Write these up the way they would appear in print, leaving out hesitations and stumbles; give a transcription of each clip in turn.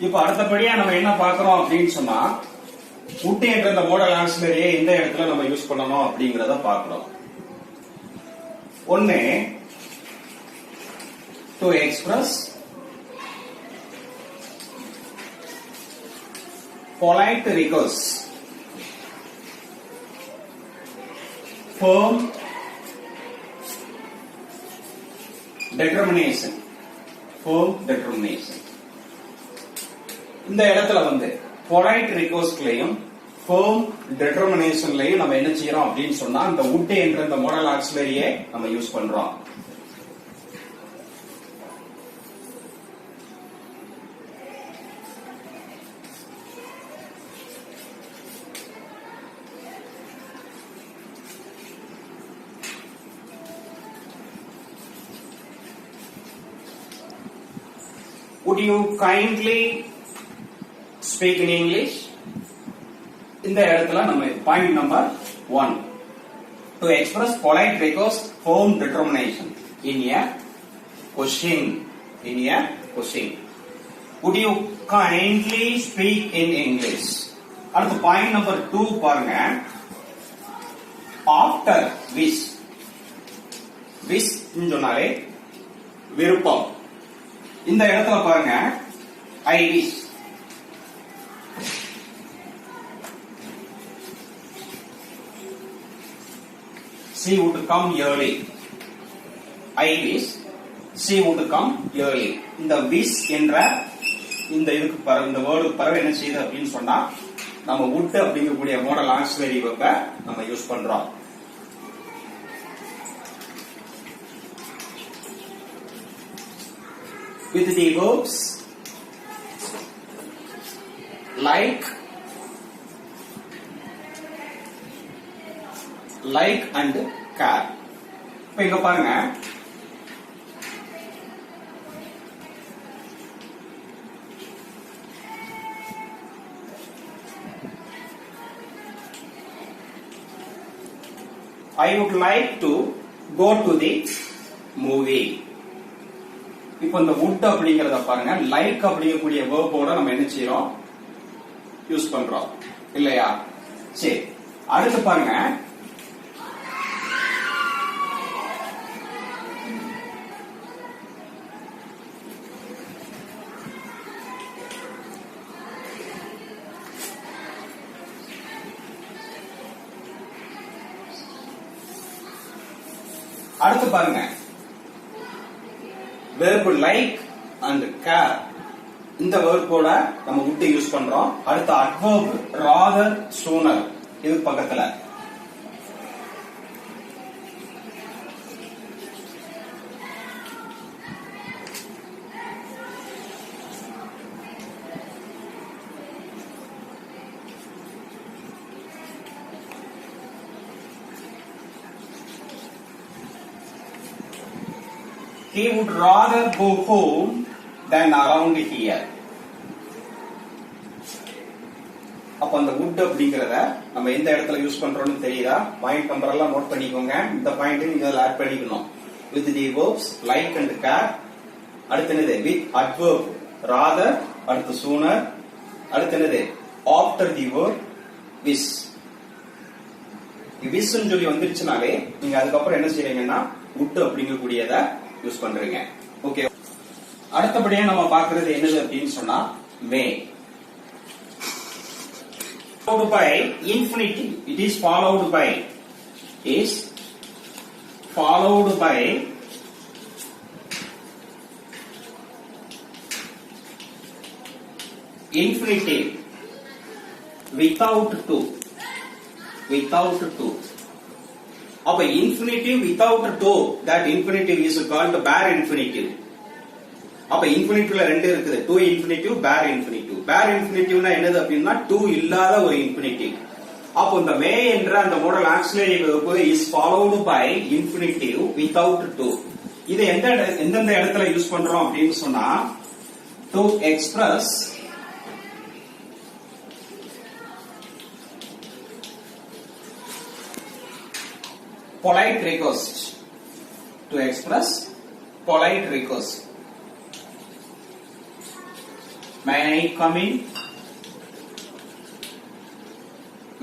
இப்ப அடுத்தபடியா நம்ம என்ன பாக்குறோம் அப்படின்னு சொன்னா would என்ற இந்த மாடல் ஆக்ஸிலரியை எந்த இடத்துல நம்ம யூஸ் பண்ணணும் அப்படிங்கறத பாக்குறோம். ஒன்னு to express polite request, firm determination, firm determination. இந்த இடத்துல வந்து polite requestலயும் firm determinationலயும் நம்ம என்ன செய்யறோம் அப்படின்னு சொன்னா இந்த would என்ற இந்த மாடல் ஆக்ஸிலரியை நம்ம யூஸ் பண்றோம். Would you kindly speak in English? இந்த இடத்துல நம்ம point number 1 to express polite request, firm determination in a question. Would you kindly speak in English? அடுத்து பாயிண்ட் நம்பர் 2 பாருங்க. after wish சொன்னாலே விருப்பம். இந்த இடத்துல பாருங்க I wish. She would come early. I wish she would come early. இந்த wish என்ற இந்த இதுக்கு இந்த வேர்டுக்கு பிறகு என்ன செய்யுது அப்படின்னு சொன்னா நம்ம would அப்படிங்கக்கூடிய மாடல் ஆக்ஸிலரி வெர்பை நம்ம யூஸ் பண்றோம். with the verbs like and care. இப்ப இங்க பாருங்க I would like to go to the movie. இப்போ இந்த would அப்படிங்கறத பாருங்க like அப்படிங்கக்கூடிய வேர்போட நம்ம என்ன செய்யறோம் யூஸ் பண்றோம் இல்லையா? சரி, அடுத்து பாருங்க verb like and care இந்த வேர்போட நம்ம would யூஸ் பண்றோம். அடுத்து adverb rather, sooner இது பக்கத்துல. He would rather go home than around here. அப்ப அந்த would அப்படிங்கறத நம்ம எந்த இடத்துல யூஸ் பண்றோம்னு தெரியுதா? பாயிண்ட் நம்பர் எல்லாம் நோட் பண்ணிக்கோங்க. இந்த பாயிண்ட் இதுல ஆட் பண்ணிக்கணும். with the verbs like and care. அடுத்து என்னது? with adverb rather, அடுத்து sooner, அடுத்து என்னது? after the verb wish. wish ன்னு சொல்லி வந்துருச்சுனாலே நீங்க அதுக்கப்புறம் என்ன செய்றீங்கன்னா would அப்படிங்கக்கூடியத யூஸ் பண்றீங்க. ஓகே, அடுத்தபடியா நம்ம பார்க்கிறது என்னது அப்படின்னு சொன்னா may. followed by infinitive. It is followed by infinitive without to. அப்ப infinitive without to, that infinitive is called bare infinitive. அப்ப infinitive ரெண்டு இருக்குது, to infinitive, bare infinitive. bare infinitive னா என்னது அப்படின்னா to இல்லாத ஒரு infinitive. அப்ப இந்த may என்ற அந்த model auxiliary verb is followed by infinitive without to. இது எந்தெந்த இடத்துல யூஸ் பண்றோம் அப்படின்னு சொன்னா to express polite request. To express polite request. May I come in?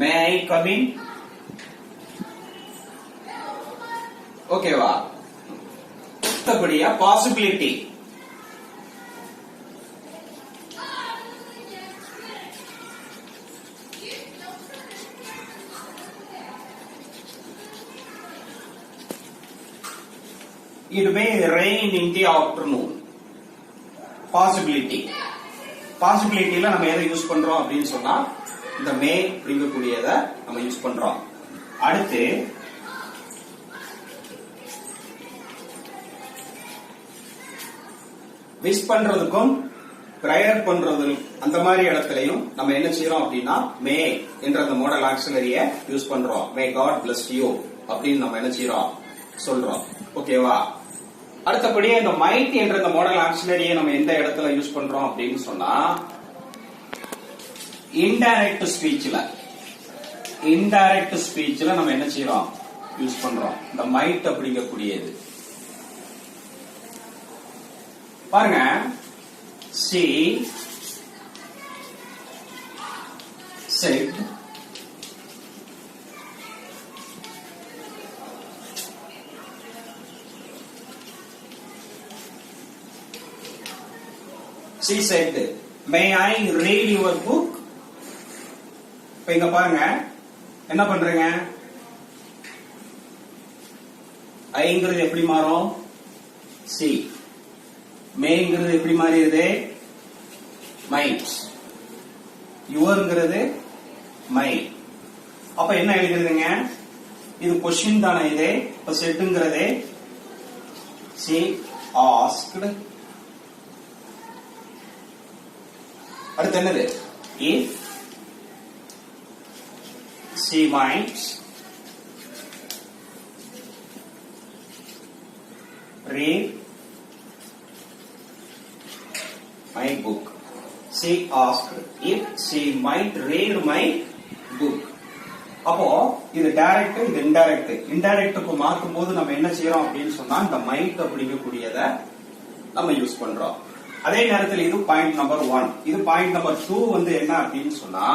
May I come in? ஓகேவா? அடுத்தபடியா possibility. It may rain in the afternoon. Possibility. பாசிபிலிட்டில நம்ம எதை யூஸ் பண்றோம் அப்படின்னு சொன்னா இந்த மே அப்படிங்கக்கூடியத நம்ம யூஸ் பண்றோம். அடுத்து விஷ் பண்றதுக்கும் பிரேயர் பண்றது அந்த மாதிரி இடத்துலயும் நம்ம என்ன செய்யறோம் அப்படின்னா மே என்ற அந்த மாடல் ஆக்சிலரிய யூஸ் பண்றோம். மே காட் பிளஸ் யூ அப்படின்னு நம்ம என்ன செய்யறோம் சொல்றோம். ஓகேவா? அடுத்தபடியே இந்த மைட் என்ற இந்த மாடல் ஆக்சிலரியை நம்ம எந்த இடத்துல யூஸ் பண்றோம் அப்படின்னு சொன்னா இன்டைரக்ட் ஸ்பீச்ல நம்ம என்ன செய்யறோம் யூஸ் பண்றோம். இந்த மைட் அப்படிங்கக்கூடியது பாருங்க. she said she said may I read your book? இப்ப இங்க பாருங்க என்ன பண்றீங்க? ஐங்கிறது எப்படி மாறும்? சி. மேங்கிறது எப்படி மாறிடுது? மைட். யுவர்ங்கிறது மை. அப்ப என்ன எழுதுறதுங்க? இது கொஸ்டின் தானே இது. இப்ப செட்டுங்கிறது she asked. அடுத்து என்னது? if she might read my book. She asked if she might read my book. அப்போ இது டைரக்ட், இது இன்டைரக்ட். இன்டைரக்ட்க்கு மாத்தும் போது நம்ம என்ன செய்யறோம் அப்படின்னு சொன்னா இந்த மைட் அப்படிங்கக்கூடியத நம்ம யூஸ் பண்றோம். அதே நேரத்தில் இது பாயிண்ட் நம்பர் 1. இது பாயிண்ட் நம்பர் 2 வந்து என்ன அப்படின்னு சொன்னா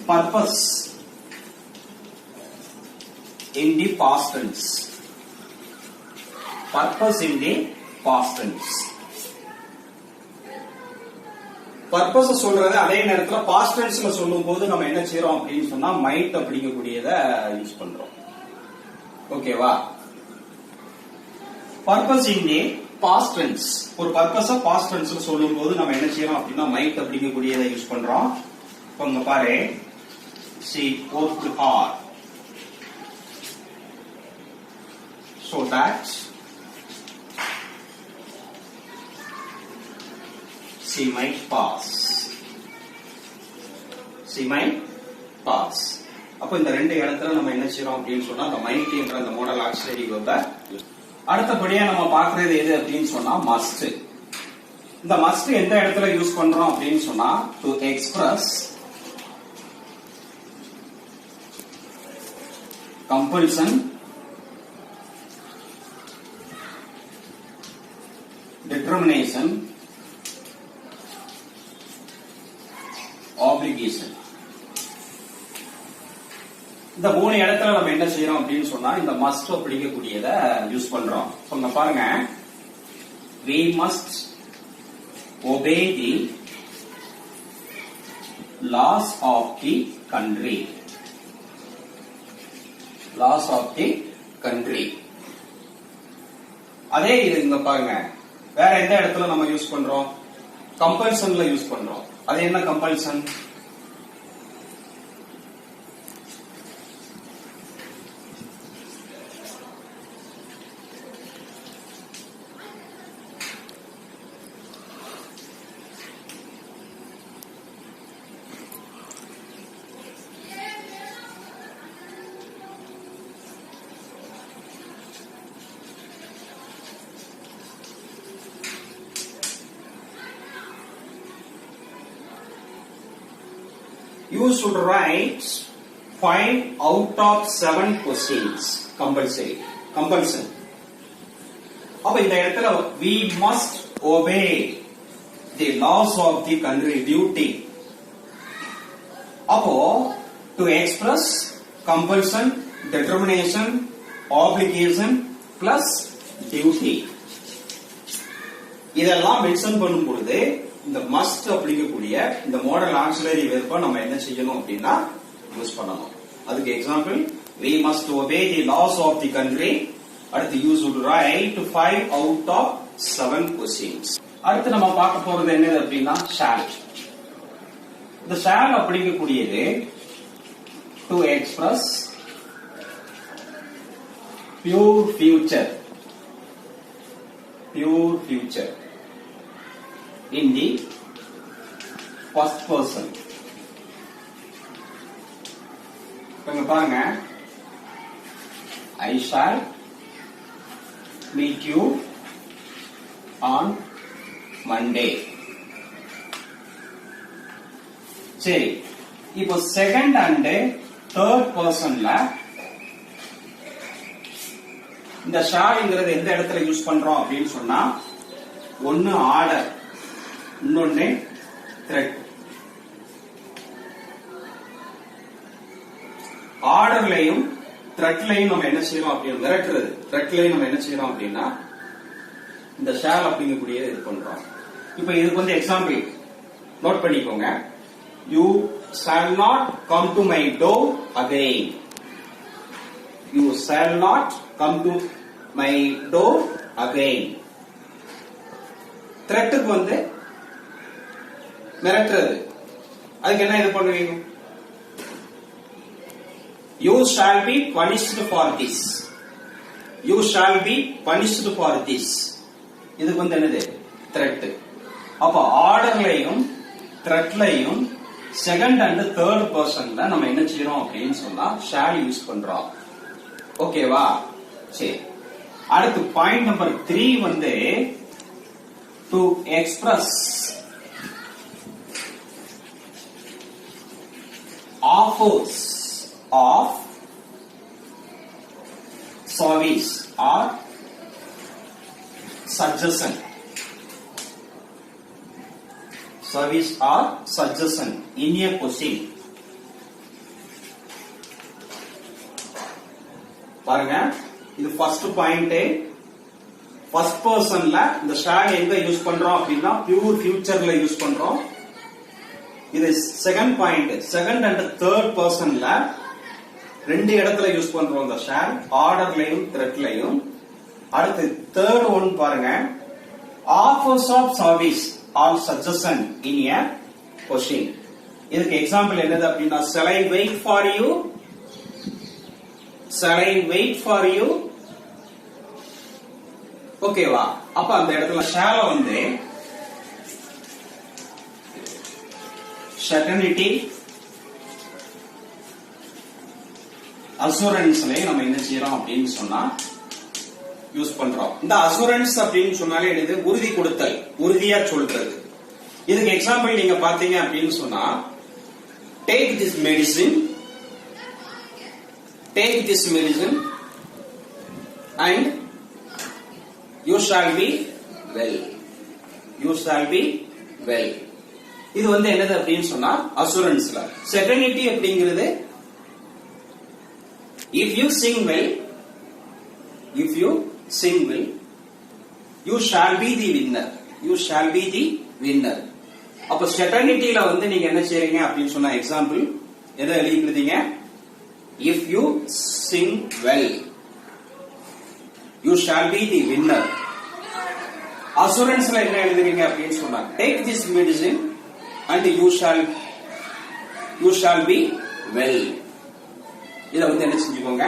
purpose in the past tense. Purpose in the past tense. Purpose சொல்றது அதே நேரத்துல பாஸ்ட் டென்ஸ்ல சொல்லும் போது நம்ம என்ன செய்யறோம் அப்படின்னு சொன்னா மைட் அப்படிங்கக்கூடியத யூஸ் பண்றோம். ஓகேவா? Purpose in the past tense. ஒரு பர்பஸ பாஸ்ட் டென்ஸ்ல சொல்லும் போது நம்ம என்ன செய்யறோம் அப்படின்னா மைட் அப்படிங்கக்கூடியத யூஸ் பண்றோம். இங்க பாரு, she worked hard so that she might pass. She might pass. அப்ப இந்த ரெண்டு இடத்துல நம்ம என்ன செய்யறோம் அப்படின்னு சொன்னா அந்த மைட் என்ற அந்த மாடல் ஆக்சிலரி வெர்ப. அடுத்தபடியா நம்ம பார்க்கிறது எது அப்படின்னு சொன்னா மஸ்ட். இந்த மஸ்ட் எந்த இடத்துல யூஸ் பண்றோம் அப்படின்னு சொன்னா to express compulsion, determination, obligation. இந்த மூணு இடத்துல நம்ம என்ன செய்யறோம் அப்படின்னு சொன்னா இந்த மஸ்ட் அப்படிங்கக்கூடியத யூஸ் பண்றோம். சொன்ன பாருங்க, we must obey the laws of the country. Laws of the country. அதே இது இங்க பாருங்க, வேற எந்த இடத்துல நம்ம யூஸ் பண்றோம்? கம்பல்சன்ல யூஸ் பண்றோம். அது என்ன compulsion? You should write 5 out of 7 questions. Compulsory. Compulsion. அப்ப இந்த இடத்துல we must obey. the laws of the country, duty. அப்போ to express compulsion, determination, obligation plus duty. இதெல்லாம் மென்ஷன் பண்ணும் பொழுது இந்த மஸ்ட் அப்படிங்கக்கூடிய இந்த மாடல் ஆக்சிலரி வெர்பை நம்ம என்ன செய்யணும் அப்படின்னா யூஸ் பண்ணணும். அதுக்கு example we must obey the laws of the country. அடுத்து you should write 5 out of 7 questions. அடுத்து நம்ம பார்க்க போறது என்னது அப்படின்னா shall. இந்த shall அப்படிங்கக்கூடியது to express pure future in the first person. இங்க பாருங்க, I shall meet you on Monday. சரி, இப்போ செகண்ட் அண்ட் தேர்ட் பர்சன்ல இந்த ஷால்ங்கிறது எந்த இடத்துல யூஸ் பண்றோம் அப்படின்னு சொன்னா, ஒன்னு ஆர்டர், இன்னொன்னு த்ரெட். ஆர்டர்லையும் த்ரெட்லையும் நம்ம என்ன செய்யறோம் அப்படின்னு மிரட்டுறது, த்ரெட்லையும் நம்ம என்ன செய்யறோம் அப்படின்னா இந்த ஷால் அப்படிங்கக்கூடிய இது பண்றோம். இப்ப இதுக்கு வந்து எக்ஸாம்பிள் நோட் பண்ணிக்கோங்க. You shall not come to my door again. You shall not come to my door again. த்ரெட்டுக்கு வந்து மிரட்டுறது, அதுக்கு என்ன இது பண்ணுவீங்க? You shall be punished for this. You shall be punished for this. இதுக்கு வந்து என்னது? த்ரெட். அப்ப ஆர்டர்லையும் த்ரெட்லையும் செகண்ட் அண்ட் தேர்ட் பர்சன்ல நம்ம என்ன செய்யறோம் அப்படின்னு சொன்னா ஷால் யூஸ் பண்றோம். ஓகேவா? சரி, அடுத்து பாயிண்ட் நம்பர் 3 வந்து to express offers of service or suggestion. Service or suggestion in a question. பாருங்க, இது ஃபர்ஸ்ட் பாயிண்ட். ஃபர்ஸ்ட் பர்சன்ல இந்த ஷால் எங்க யூஸ் பண்றோம் அப்படின்னா பியூர் ஃபியூச்சர்ல யூஸ் பண்றோம். இது second point. Second and third பர்சன்ல ரெண்டு இடத்துல யூஸ் பண்றோம் இந்த ஷால், ஆர்டர்லையும் த்ரெட்லையும். அடுத்து தேர்ட் ஒன் பாருங்க, offers of service or suggestion in a question. இதுக்கு எக்ஸாம்பிள் என்னது அப்படின்னா shall I wait for you? Shall I wait for you? ஓகேவா? அப்ப அந்த இடத்துல ஷால வந்து certainty, அசூரன்ஸ்ல நம்ம என்ன செய்யறோம் அப்படின்னு சொன்னா யூஸ் பண்றோம். இந்த அசூரன்ஸ் அப்படின்னு சொன்னாலே இது உறுதி கொடுத்தல், உறுதியா சொல்றது. இதுக்கு எக்ஸாம்பிள் நீங்க பாத்தீங்க அப்படின்னு சொன்னா take this medicine and you shall be well. You shall be well. இது வந்து என்னது அப்படின்னு சொன்னா அசூரன்ஸ்ல. செட்டர்னிட்டி அப்படிங்கிறது if you sing well, you shall be the winner. You shall be the winner. அப்ப செட்டர்னிட்டில வந்து நீங்க என்ன செய்றீங்க அப்படின்னு சொன்னா எக்ஸாம்பிள் எதை எழுதிக்கிறீங்க? if you sing well, you shall be the winner. அசூரன்ஸ்ல என்ன எழுதுறீங்க அப்படின்னு சொன்னா take this medicine and you shall be well. இத வந்து என்ன செஞ்சுக்கோங்க?